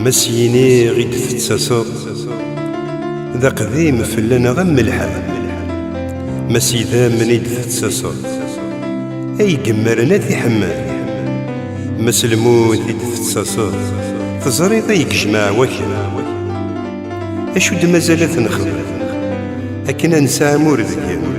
مسيني غيد تتساسو ذا قديم فلنا غم الحال مسيدا منيد تتساسو اي قمرنا ذي حمال مسلمون ذي تتساسو تزري ضيق جماع وكنا اشو دمازالت نخل اكنا نسى مور ذكي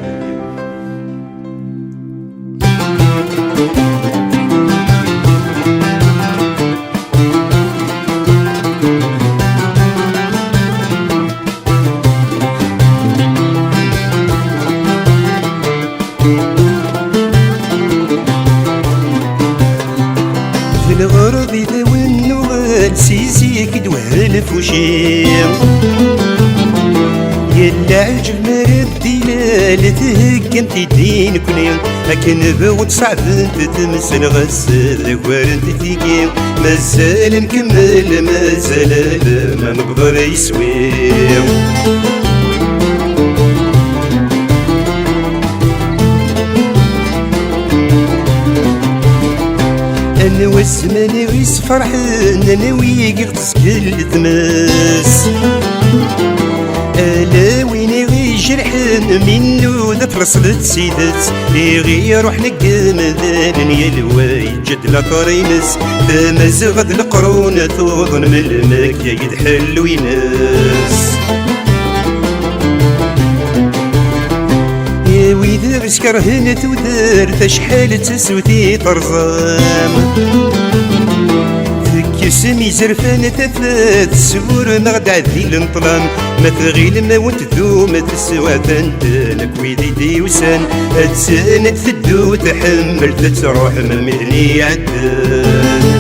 الغرض ذا والنوال سيزيك دوال فوشيم يلا عجب مردي لا تهكم تدين كنيم لكن بود صعب انت تمسن غسل ذكوار انت تيقيم مازال نكمل مازال ما نقدر يسويم انا والزمان غيس فرحان انا وياك تسكل تماس الا وين غي جرحان منو ذا فرصلت سيدات غي روح نقام ذان يا الواي جد لا طرينس تمازغد القرون توضن من المكيا يدحل ويناس يا ويدا عسكر هنا تودار تشحال تسوتي طرزام تكسمي زرفان تفات سور نغد عذي الانطلام ما تغيل ما وتدو ما تسوى تنتلك ويدي ديوسان اتساند تدو تحمل تتروح ممهني عدان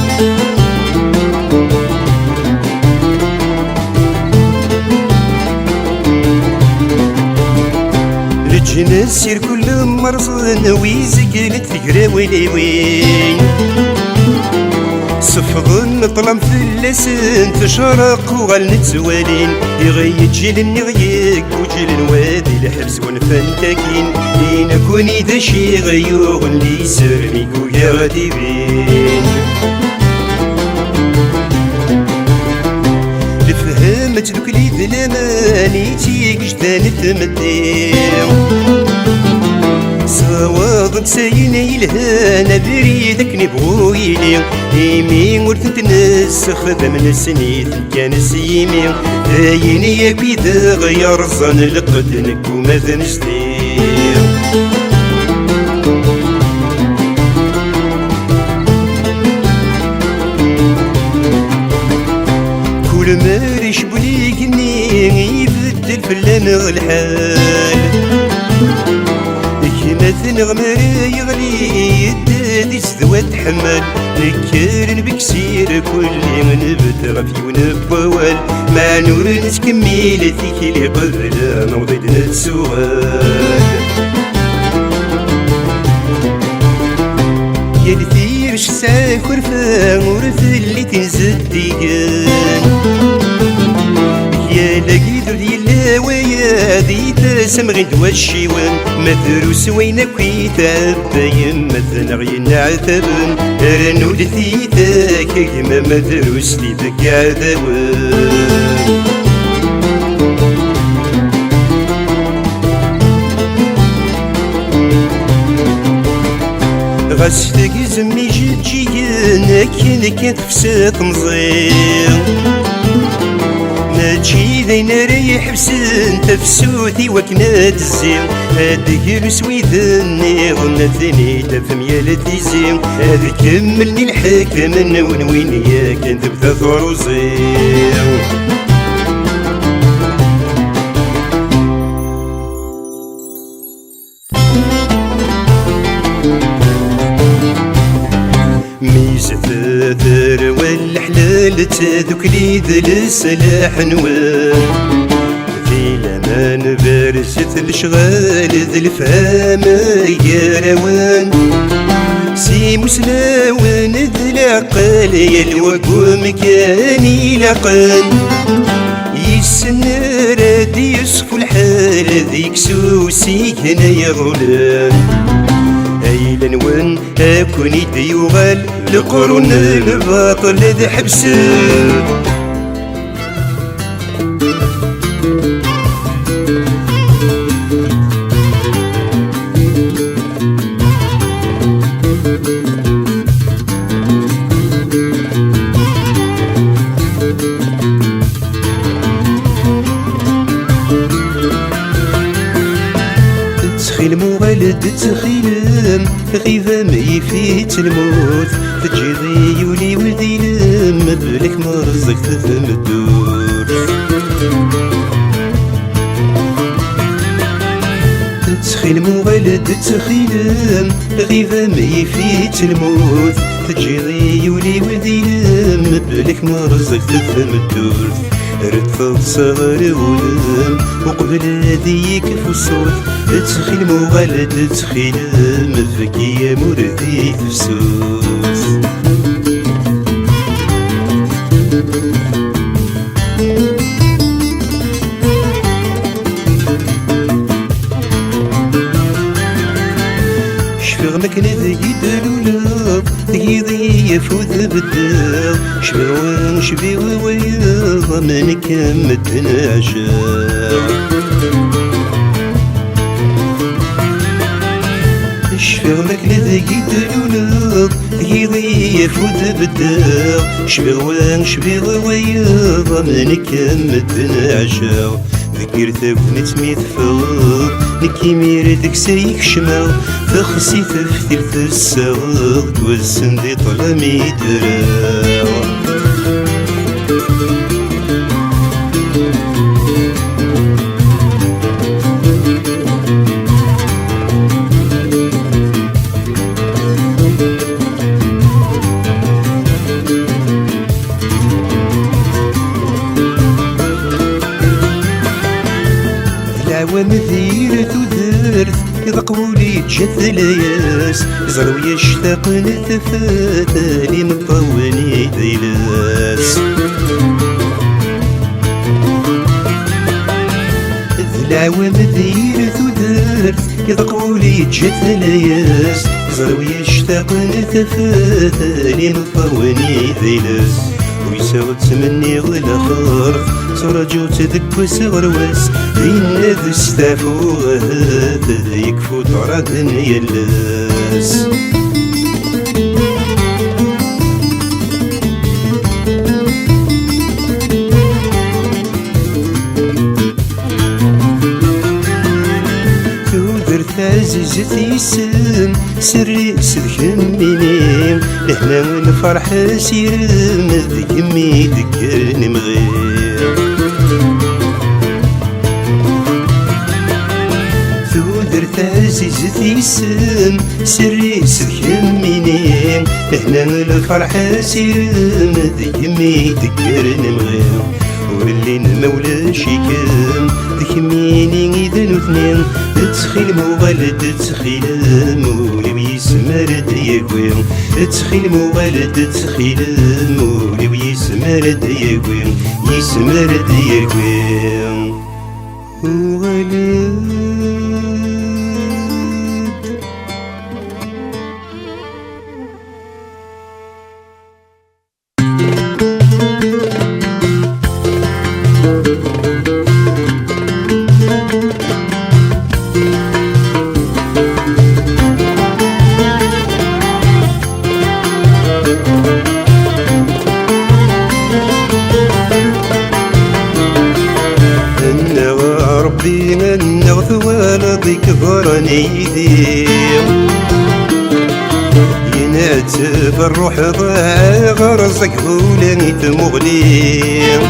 الجناس سير كل مرصن ويزقلت فكرة ويلي وين صفضن طلم في اللسان تشرق وغل نتزوالين يغيد جيل نغيك وجيل وادي الحبس ونفنتاكين لين كون إذا شي غيوغ اللي يسرميك ويا غادي بين فهمت دوك لي ذلاماني تيك جدان تمديم صواض نساينا يلهانا بريدك نبغو يلي يمين ورث نتنس خدم السنيت كان سيمي داين ياك إذا غير الظن لقدنك وماذا نجديم ما ريش بليقني يبدل في اللمغ الحال كما تنغمر يغلي يدادي سذوات حمال نكرن بكسير كل نبت غفي ونبوال مع نور نتكمل تيكي لي قبل نوضيدنا السؤال يا الثير شساك ورفان ورث اللي تنزد ديقان يا لقيدو ديال ويا دي تسم غيد والشيوان مدروس وينك ويتعباين مثلا غينا عتبن رنو لثيتاك كما مدروس لي بقى عذوان غاستك زمي جيت جيان كانت فسات مزيان ماشي ذين ريح بسن تفسوتي وكنا تزيم هاديك السويدني ظنتني تفهم يا لتيزيم هذا كملني الحكم من وين يا كنت بدا ثروزيم ميزة والحلال تذوك لي ذل السلاح نوال ذي لمان بارزة الشغال ذي الفهام يا روان سي مسلاون ذي العقل يا الوقوم كاني لقان يسنر ذي يصفو الحال ذيك سوسي هنا يا غلام ايلا وين اكون يدي يغال لقرون الباطل ذي حبسه تخيل مغالد تخيلم غيظة مي فيه تلموت تجري يولي ولدي لم بلك مرزق تفهم الدور تخيل مغالد تخيلم غيظة مي فيه تلموت تجري يولي ولدي لم بلك مرزق تفهم الدور رد صغر ولم وقبل هذيك في الصوت تخيل مغالد تخيل مفكية مردي تفسوس شفغمك نذي دلولا تقيضي يفوت بالدار شبوان شبي ويض من كم الدنعشاق شفغمك نذي دلولا تقيضي يفوت بالدار شبوان شبي ويض من كم الدنعشاق ذكرتك نتميت فوق نكي ميردك سيك شماو تخسي تفتير تساوغ توزن دي طلامي دراو العوام ذير تدرت إذا قولي تجث لياس زرو يشتاق نتفات لي مطوني ذيلاس العوام ذير تدرت إذا قولي تجث لياس زرو يشتاق نتفات لي مطوني ذيلاس ويساوي تمني غلاخر سرجو تذك وسغرواس بين ذي ستافو هذا يكفو تعرض يلاس تودرت عزيزتي يسم سري سدك منين لهنا الفرح سيرم ذيك مي ذكرني مغير تودرت عزيزتي يسم سري سدك منين لهنا الفرح سيرم ذيك مي ذكرني مغير واللي نمولا شيكام ذيك ميني إذا نثنين تخيل مغالد تخيل مولي ويسمر دياكوين تخيل مغالد تخيل مولي ويسمر دياكوين يسمر دياكوين مغالد ربي من ثوالدي كبرني ذيم ينعتب الروح ضاع غرزك ولاني تمغليم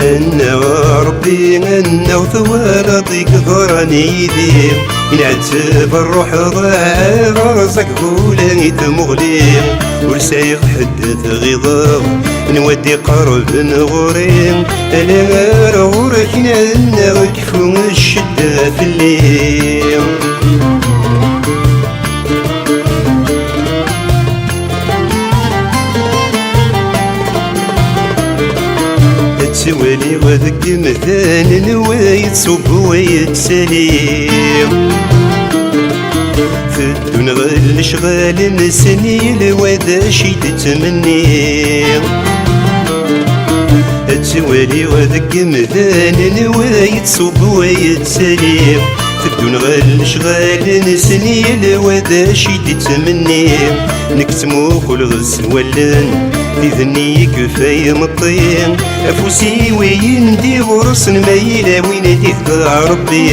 أنا ربي من ثوالدي كبرني ذيم ينعتب الروح ضاع غرزك ولاني تمغليم ورسايق حدث غضاب نودي قرب نغورين انا غير غورك نعناك فوق الشدة في الليل تسوالي وذك مثال نوايت صب ويتسليم في الدنيا غل شغال نسني الوذا شي تتمني التوالي وذك مذان نوايت صوب ويتسالي تبدون غال شغال نسني الوذا شي تمني نكتمو كل غز ولان إذني كفاية مطين أفوسي وين دي غرس الميلة وين دي ربي